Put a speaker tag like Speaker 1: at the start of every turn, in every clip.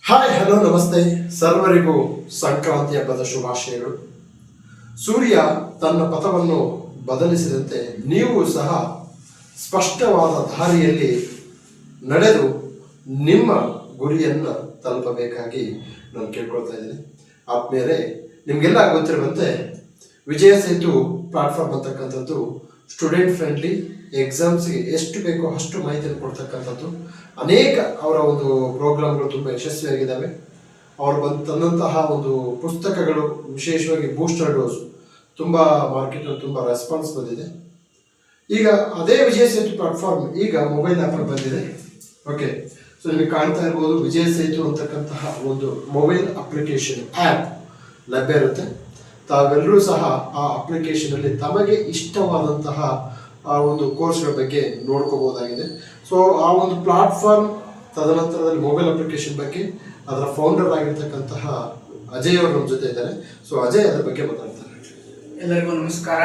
Speaker 1: Hi hello ನಮಸ್ತೆ ಸರ್ವರಿಗೂ ಸಂಕ್ರಾಂತಿ ಹಬ್ಬದ ಶುಭಾಶಯಗಳು. ಸೂರ್ಯ ತನ್ನ ಪಥವನ್ನು ಬದಲಿಸಿದಂತೆ ನೀವು ಸಹ ಸ್ಪಷ್ಟವಾದ ದಾರಿಯಲ್ಲಿ ನಡೆದು ನಿಮ್ಮ ಗುರಿಯನ್ನು ತಲುಪಬೇಕಾಗಿ ನಾನು ಕೇಳ್ಕೊಳ್ತಾ ಇದ್ದೀನಿ. ಆದ್ಮೇಲೆ ನಿಮಗೆಲ್ಲ ಗೊತ್ತಿರುವಂತೆ ವಿಜಯ ಸೇತು ಪ್ಲಾಟ್ಫಾರ್ಮ್ ಅಂತಕ್ಕಂಥದ್ದು ಸ್ಟೂಡೆಂಟ್ ಫ್ರೆಂಡ್ಲಿ, ಎಕ್ಸಾಮ್ಸ್ಗೆ ಎಷ್ಟು ಬೇಕೋ ಅಷ್ಟು ಮಾಹಿತಿಯನ್ನು ಕೊಡ್ತಕ್ಕಂಥದ್ದು. ಅನೇಕ ಅವರ ಒಂದು ಪ್ರೋಗ್ರಾಮ್ಗಳು ತುಂಬ ಯಶಸ್ವಿಯಾಗಿದ್ದಾವೆ. ಅವರು ತಂದಂತಹ ಒಂದು ಪುಸ್ತಕಗಳು, ವಿಶೇಷವಾಗಿ ಬೂಸ್ಟರ್ ಡೋಸ್, ತುಂಬ ಮಾರ್ಕೆಟಲ್ಲಿ ತುಂಬ ರೆಸ್ಪಾನ್ಸ್ ಬಂದಿದೆ. ಈಗ ಅದೇ ವಿಜಯ ಸೇತು ಪ್ಲಾಟ್ಫಾರ್ಮ್ ಈಗ ಮೊಬೈಲ್ ಆ್ಯಪಲ್ಲಿ ಬಂದಿದೆ. ಓಕೆ, ಸೊ ನಿಮಗೆ ಕಾಣ್ತಾ ಇರ್ಬೋದು ವಿಜಯ ಸೇತು ಅಂತಕ್ಕಂತಹ ಒಂದು ಮೊಬೈಲ್ ಅಪ್ಲಿಕೇಶನ್ ಆ್ಯಪ್ ಲಭ್ಯ ಇರುತ್ತೆ. ತಾವೆಲ್ಲರೂ ಸಹ ಆ ಅಪ್ಲಿಕೇಶನಲ್ಲಿ ತಮಗೆ ಇಷ್ಟವಾದಂತಹ ಆ ಒಂದು ಕೋರ್ಸ್ಗಳ ಬಗ್ಗೆ ನೋಡ್ಕೋಬಹುದಾಗಿದೆ. ಸೊ ಆ ಒಂದು ಪ್ಲಾಟ್ಫಾರ್ಮ್, ತದನಂತರದಲ್ಲಿ ಮೊಬೈಲ್ ಅಪ್ಲಿಕೇಶನ್ ಬಗ್ಗೆ ಅದರ ಫೌಂಡರ್ ಆಗಿರ್ತಕ್ಕಂತಹ ಅಜಯ್ ಅವರು ನಮ್ಮ ಜೊತೆ ಇದ್ದಾರೆ. ಸೊ ಅಜಯ್ ಅದರ ಬಗ್ಗೆ ಮಾತಾಡ್ತಾರೆ.
Speaker 2: ಎಲ್ಲರಿಗೂ ನಮಸ್ಕಾರ,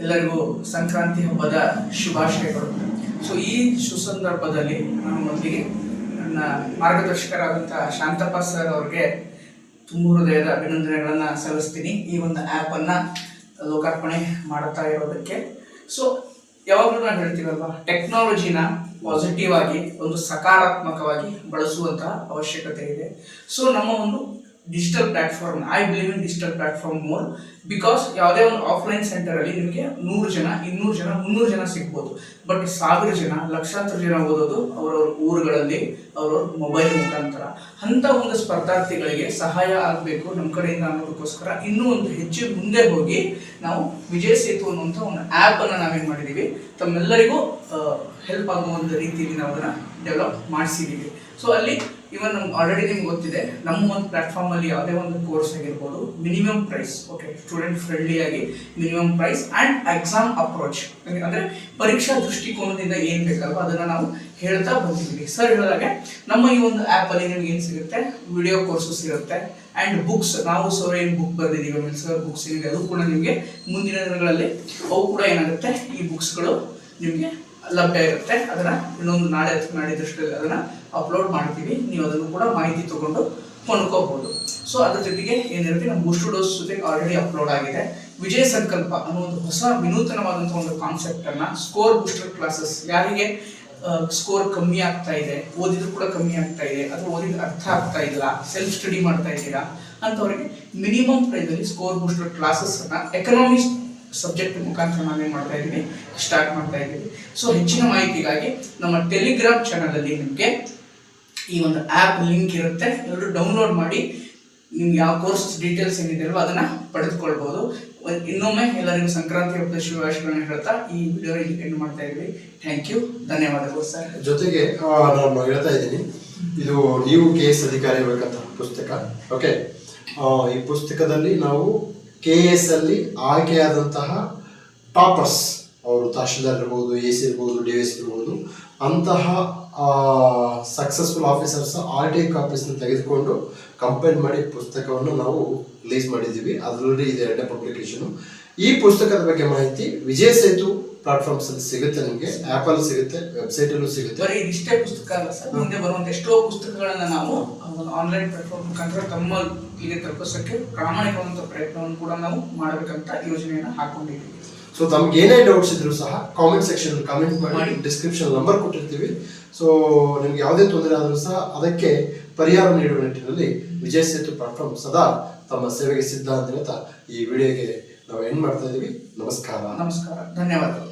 Speaker 2: ಎಲ್ಲರಿಗೂ ಸಂಕ್ರಾಂತಿ ಹಬ್ಬದ ಶುಭಾಶಯಗಳು. ಸೊ ಈ ಸುಸಂದರ್ಭದಲ್ಲಿ ನಾನು ಮೊದಲಿಗೆ ನನ್ನ ಮಾರ್ಗದರ್ಶಕರಾದಂತಹ ಶಾಂತಪ್ಪ ಸರ್ ಅವ್ರಿಗೆ ತುಂಬ ಹೃದಯದ ಅಭಿನಂದನೆಗಳನ್ನು ಸಲ್ಲಿಸ್ತೀನಿ ಈ ಒಂದು ಆ್ಯಪನ್ನು ಲೋಕಾರ್ಪಣೆ ಮಾಡುತ್ತಾ ಇರೋದಕ್ಕೆ. ಸೊ ಯಾವಾಗಲೂ ನಾವು ಹೇಳ್ತೀವಲ್ವ, ಟೆಕ್ನಾಲಜಿನ ಪಾಸಿಟಿವ್ ಆಗಿ ಒಂದು ಸಕಾರಾತ್ಮಕವಾಗಿ ಬಳಸುವಂತಹ ಅವಶ್ಯಕತೆ ಇದೆ. ಸೊ ನಮ್ಮ ಒಂದು digital platform, I believe in digital platform more, because ಯಾವುದೇ ಒಂದು ಆಫ್ಲೈನ್ ಸೆಂಟರಲ್ಲಿ ನಿಮಗೆ 100 ಜನ, 200 ಜನ, 300 ಜನ ಸಿಗ್ಬೋದು. ಬಟ್ 1000 ಜನ, ಲಕ್ಷಾಂತರ ಜನ ಓದೋದು ಅವರವ್ರ ಊರುಗಳಲ್ಲಿ ಅವರವ್ರ ಮೊಬೈಲ್ ಮುಖಾಂತರ. ಅಂಥ ಒಂದು ಸ್ಪರ್ಧಾರ್ಥಿಗಳಿಗೆ ಸಹಾಯ ಆಗಬೇಕು ನಮ್ಮ ಕಡೆಯಿಂದ ಅನ್ನೋದಕ್ಕೋಸ್ಕರ ಇನ್ನೂ ಒಂದು ಹೆಚ್ಚು ಮುಂದೆ ಹೋಗಿ ನಾವು ವಿಜಯ ಸೇತು ಅನ್ನುವಂಥ ಒಂದು ಆ್ಯಪನ್ನು ನಾವೇನು ಮಾಡಿದ್ದೀವಿ, ತಮ್ಮೆಲ್ಲರಿಗೂ ಹೆಲ್ಪ್ ಆಗೋ ಒಂದು ರೀತಿಯಲ್ಲಿ ನಾವು ಅದನ್ನು ಡೆವಲಪ್ ಮಾಡಿಸಿದ್ದೀವಿ. ಸೊ ಅಲ್ಲಿ ಇವನ್ ನಮ್ಗೆ ಆಲ್ರೆಡಿ ನಿಮ್ಗೆ ಗೊತ್ತಿದೆ, ನಮ್ಮ ಒಂದು ಪ್ಲಾಟ್ಫಾರ್ಮಲ್ಲಿ ಯಾವುದೇ ಒಂದು ಕೋರ್ಸ್ ಆಗಿರ್ಬೋದು, minimum price, okay, student friendly ಆಗಿ minimum price and exam approach, ಅಂದರೆ ಪರೀಕ್ಷಾ ದೃಷ್ಟಿಕೋನದಿಂದ ಏನು ಬೇಕಲ್ವ ಅದನ್ನು ನಾವು ಹೇಳ್ತಾ ಬಂದಿದ್ದೀವಿ. ಸರ್ ಹೇಳಿದಾಗೆ ನಮ್ಮ ಈ ಒಂದು ಆ್ಯಪಲ್ಲಿ ನಿಮ್ಗೆ ಏನು ಸಿಗುತ್ತೆ, ವಿಡಿಯೋ ಕೋರ್ಸಸ್ ಇರುತ್ತೆ ಆ್ಯಂಡ್ ಬುಕ್ಸ್. ನಾವು ಸರ್ ಏನು ಬುಕ್ ಬರೆದಿದ್ದೀವಿ, ಆಮೇಲೆ ಸರ್ ಬುಕ್ಸ್ ಏನಿದೆ ಅದು ಕೂಡ ನಿಮಗೆ ಮುಂದಿನ ದಿನಗಳಲ್ಲಿ ಅವು ಕೂಡ ಏನಾಗುತ್ತೆ, ಈ ಬುಕ್ಸ್ಗಳು ನಿಮಗೆ ಲಭ್ಯ ಇರುತ್ತೆ. ಅದನ್ನು ಇನ್ನೊಂದು ನಾಡಿದ್ದಷ್ಟರಲ್ಲಿ ಅದನ್ನು ಅಪ್ಲೋಡ್ ಮಾಡ್ತೀವಿ. ನೀವು ಅದನ್ನು ಕೂಡ ಮಾಹಿತಿ ತಗೊಂಡು ಕೊಂಡ್ಕೋಬಹುದು. ಸೊ ಅದ್ರ ಜೊತೆಗೆ ಏನಿರುತ್ತೆ, ನಮ್ಮ ಬೂಸ್ಟರ್ ಡೋಸ್ ಜೊತೆಗೆ ಆಲ್ರೆಡಿ ಅಪ್ಲೋಡ್ ಆಗಿದೆ ವಿಜಯ ಸಂಕಲ್ಪ ಅನ್ನೋ ಒಂದು ಹೊಸ ವಿನೂತನವಾದಂಥ ಒಂದು ಕಾನ್ಸೆಪ್ಟನ್ನು, ಸ್ಕೋರ್ ಬೂಸ್ಟರ್ ಕ್ಲಾಸಸ್. ಯಾರಿಗೆ ಸ್ಕೋರ್ ಕಮ್ಮಿ ಆಗ್ತಾ ಇದೆ, ಓದಿದ್ರು ಕೂಡ ಕಮ್ಮಿ ಆಗ್ತಾ ಇದೆ, ಅಥವಾ ಓದಿದ ಅರ್ಥ ಆಗ್ತಾ ಇಲ್ಲ, ಸೆಲ್ಫ್ ಸ್ಟಡಿ ಮಾಡ್ತಾ ಇದ್ದೀರಾ ಅಂಥವ್ರಿಗೆ ಮಿನಿಮಮ್ ಪ್ರೈಸಲ್ಲಿ ಸ್ಕೋರ್ ಬೂಸ್ಟರ್ ಕ್ಲಾಸಸ್ಸನ್ನು ಎಕನಾಮಿಕ್ಸ್ ಸಬ್ಜೆಕ್ಟ್ ಮುಖಾಂತರ ನಾವೇನು ಮಾಡ್ತಾ ಇದ್ದೀವಿ, ಸ್ಟಾರ್ಟ್ ಮಾಡ್ತಾ ಇದ್ದೀವಿ. ಸೊ ಹೆಚ್ಚಿನ ಮಾಹಿತಿಗಾಗಿ ನಮ್ಮ ಟೆಲಿಗ್ರಾಮ್ ಚಾನಲಲ್ಲಿ ನಿಮಗೆ ಈ ಒಂದು ಆ್ಯಪ್ ಲಿಂಕ್ ಇರುತ್ತೆ, ಎಲ್ಲರೂ ಡೌನ್ಲೋಡ್ ಮಾಡಿ ನಿಮ್ಗೆ ಯಾವ ಕೋರ್ಸ್ ಡೀಟೇಲ್ಸ್ ಏನಿದೆ ಅಲ್ವ ಅದನ್ನು ಪಡೆದುಕೊಳ್ಬೋದು. ಇನ್ನೊಮ್ಮೆ ಎಲ್ಲರಿಗೂ ಸಂಕ್ರಾಂತಿ ಹಬ್ಬದ ಶುಭಾಶಯಗಳನ್ನ ಹೇಳ್ತಾ ಈ ವಿಡಿಯೋ ಎಂಡ್ ಮಾಡ್ತಾ ಇದ್ವಿ. ಥ್ಯಾಂಕ್ ಯು, ಧನ್ಯವಾದಗಳು ಸರ್.
Speaker 1: ಜೊತೆಗೆ ನಾನು ಹೇಳ್ತಾ ಇದ್ದೀನಿ, ಇದು ನೀವು KS ಅಧಿಕಾರಿ ಇರಬೇಕಂತ ಪುಸ್ತಕ. ಓಕೆ, ಈ ಪುಸ್ತಕದಲ್ಲಿ ನಾವು KS ಅಲ್ಲಿ ಆಯ್ಕೆಯಾದಂತಹ ಟಾಪರ್ಸ್, ಅವರು ತಹಶೀಲ್ದಾರ್ ಇರ್ಬೋದು, AC ಇರ್ಬೋದು, DVS ಇರ್ಬೋದು, ಅಂತಹ ಸಕ್ಸಸ್ಫುಲ್ ಆಫೀಸರ್ಸ್ RTI ಕಾಪೀಸ್ನ ತೆಗೆದುಕೊಂಡು ಕಂಪೈಲ್ ಮಾಡಿ ಪುಸ್ತಕವನ್ನು ನಾವು ರಿಲೀಸ್ ಮಾಡಿದ್ದೀವಿ. ಅದರಲ್ಲಿ ಇದೆ 2ನೇ ಪಬ್ಲಿಕೇಶನು. ಈ ಪುಸ್ತಕದ ಬಗ್ಗೆ ಮಾಹಿತಿ ವಿಜಯ ಸೇತು ಪ್ಲಾಟ್ಫಾರ್ಮ್ಸ್ ಅಲ್ಲಿ ಸಿಗುತ್ತೆ, ನಿಮಗೆ ಆ್ಯಪಲ್ಲಿ ಸಿಗುತ್ತೆ, ವೆಬ್ಸೈಟಲ್ಲೂ ಸಿಗುತ್ತೆ.
Speaker 2: ಬರೀ ಇಷ್ಟೇ ಪುಸ್ತಕ ಅಲ್ಲ ಸರ್, ಮುಂದೆ ಬರುವಂಥ ಎಷ್ಟೋ ಪುಸ್ತಕಗಳನ್ನು ನಾವು ಆನ್ಲೈನ್ ಪ್ಲಾಟ್ಫಾರ್ಮ್ ಮುಖಾಂತರ ತಮ್ಮಲ್ಲಿಗೆ ತಲುಪಿಸೋಕ್ಕೆ ಪ್ರಾಮಾಣಿಕವಾದಂಥ ಪ್ರಯತ್ನವನ್ನು ಕೂಡ ನಾವು ಮಾಡಬೇಕಂತ ಯೋಜನೆಯನ್ನು ಹಾಕೊಂಡಿದ್ದೀವಿ.
Speaker 1: ಸೊ ತಮ್ಗೆ ಏನೇ ಡೌಟ್ಸ್ ಇದ್ರು ಸಹ ಕಾಮೆಂಟ್ ಸೆಕ್ಷನ್ ಕಾಮೆಂಟ್ ಮಾಡಿ, ಡಿಸ್ಕ್ರಿಪ್ಷನ್ ನಂಬರ್ ಕೊಟ್ಟಿರ್ತೀವಿ. ಸೊ ನಿಮ್ಗೆ ಯಾವುದೇ ತೊಂದರೆ ಆದರೂ ಸಹ ಅದಕ್ಕೆ ಪರಿಹಾರ ನೀಡುವ ನಿಟ್ಟಿನಲ್ಲಿ ವಿಜಯ ಸೇತು ಪ್ಲಾಟ್ಫಾರ್ಮ್ ಸದಾ ತಮ್ಮ ಸೇವೆಗೆ ಸಿದ್ಧ ಅಂತ ಹೇಳ್ತಾ ಈ ವಿಡಿಯೋಗೆ ನಾವು ಎಂಡ್ ಮಾಡ್ತಾ ಇದ್ದೀವಿ. ನಮಸ್ಕಾರ.
Speaker 2: ಧನ್ಯವಾದಗಳು.